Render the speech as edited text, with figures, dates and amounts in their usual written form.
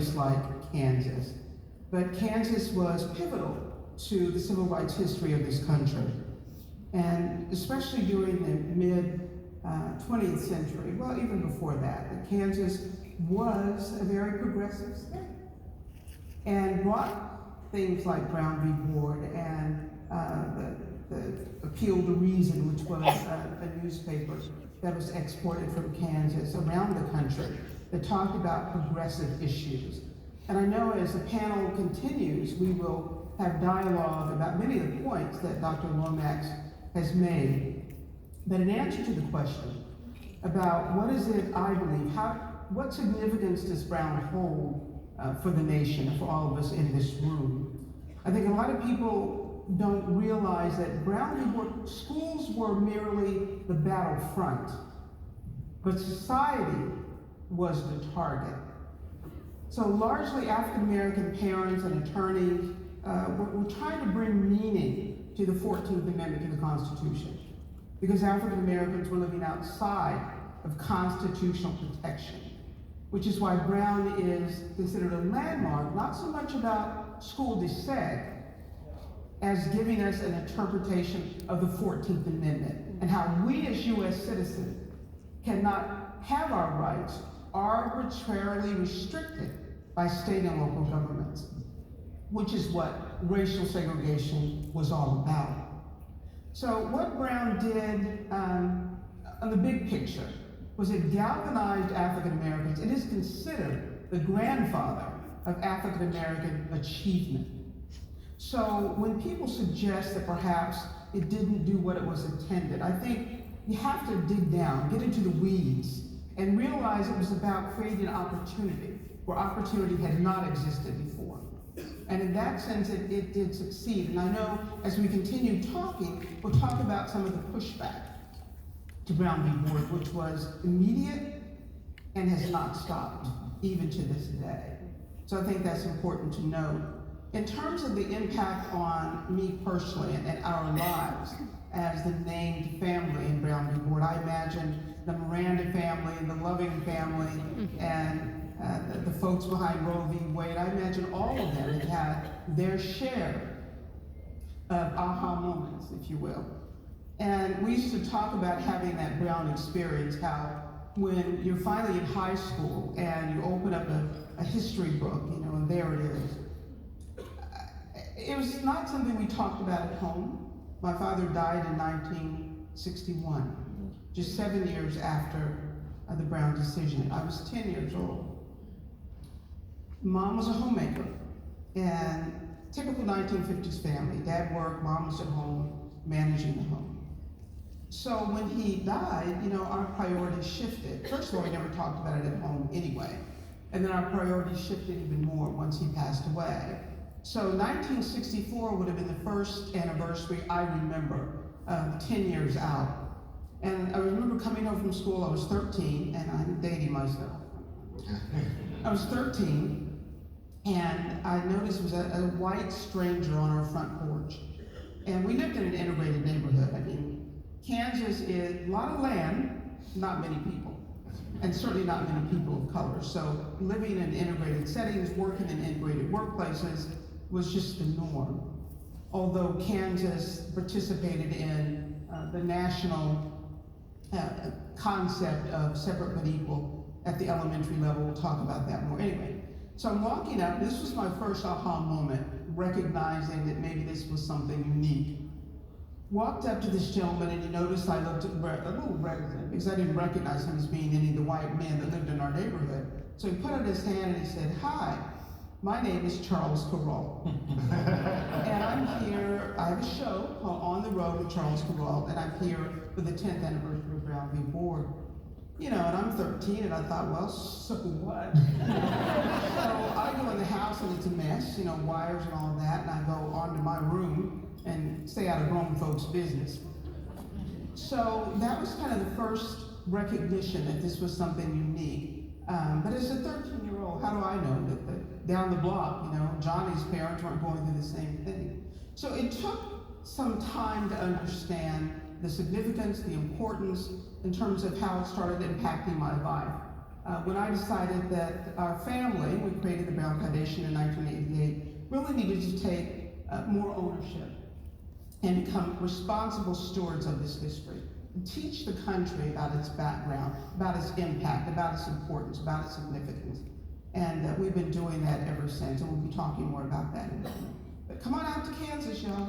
place like Kansas. But Kansas was pivotal to the civil rights history of this country. And especially during the mid-20th century, well, even before that, Kansas was a very progressive state and brought things like Brown v. Board and the Appeal to Reason, which was a newspaper that was exported from Kansas around the country that talked about progressive issues. And I know as the panel continues, we will have dialogue about many of the points that Dr. Lomax has made. But in answer to the question about what is it I believe, what significance does Brown hold for the nation, for all of us in this room? I think a lot of people don't realize that schools were merely the battlefront, but society was the target. So largely African-American parents and attorneys were trying to bring meaning to the 14th Amendment to the Constitution, because African-Americans were living outside of constitutional protection, which is why Brown is considered a landmark, not so much about school dissect, as giving us an interpretation of the 14th Amendment and how we as U.S. citizens cannot have our rights arbitrarily restricted by state and local governments, which is what racial segregation was all about. So what Brown did on the big picture was it galvanized African Americans. It is considered the grandfather of African American achievement. So when people suggest that perhaps it didn't do what it was intended, I think you have to dig down, get into the weeds, and realize it was about creating opportunity where opportunity had not existed before. And in that sense, it did succeed. And I know as we continue talking, we'll talk about some of the pushback to Brown v. Board, which was immediate and has not stopped, even to this day. So I think that's important to note. In terms of the impact on me personally and our lives as the named family in Brown v. Board, I imagine the Miranda family and the Loving family and the folks behind Roe v. Wade, I imagine all of them had their share of aha moments, if you will. And we used to talk about having that Brown experience, how when you're finally in high school and you open up a history book, and there it is. It was not something we talked about at home. My father died in 1961, just 7 years after the Brown decision. I was 10 years old. Mom was a homemaker, and typical 1950s family. Dad worked, mom was at home, managing the home. So when he died, our priorities shifted. First of all, we never talked about it at home anyway. And then our priorities shifted even more once he passed away. So 1964 would have been the first anniversary I remember, 10 years out. And I remember coming home from school, I was 13, and I'm dating myself. I was 13, and I noticed there was a white stranger on our front porch. And we lived in an integrated neighborhood. I mean, Kansas is a lot of land, not many people, and certainly not many people of color. So living in integrated settings, working in integrated workplaces was just the norm. Although Kansas participated in the national concept of separate but equal at the elementary level. We'll talk about that more. Anyway, so I'm walking up. This was my first aha moment, recognizing that maybe this was something unique. Walked up to this gentleman, and he noticed I looked a little reticent because I didn't recognize him as being any of the white men that lived in our neighborhood. So he put out his hand and he said, "Hi, my name is Charles Carroll, and I'm here, I have a show called On the Road with Charles Carroll, and I'm here for the 10th anniversary of Brown v. Board." And I'm 13, and I thought, well, so what? So I go in the house, and it's a mess, wires and all of that, and I go onto my room and stay out of grown folks' business. So that was kind of the first recognition that this was something unique. But as a 13-year-old, how do I know that down the block, Johnny's parents weren't going through the same thing? So it took some time to understand the significance, the importance, in terms of how it started impacting my life. when I decided that our family, we created the Brown Foundation in 1988, really needed to take more ownership and become responsible stewards of this history. And teach the country about its background, about its impact, about its importance, about its significance. And we've been doing that ever since, and we'll be talking more about that in a moment. But come on out to Kansas, y'all.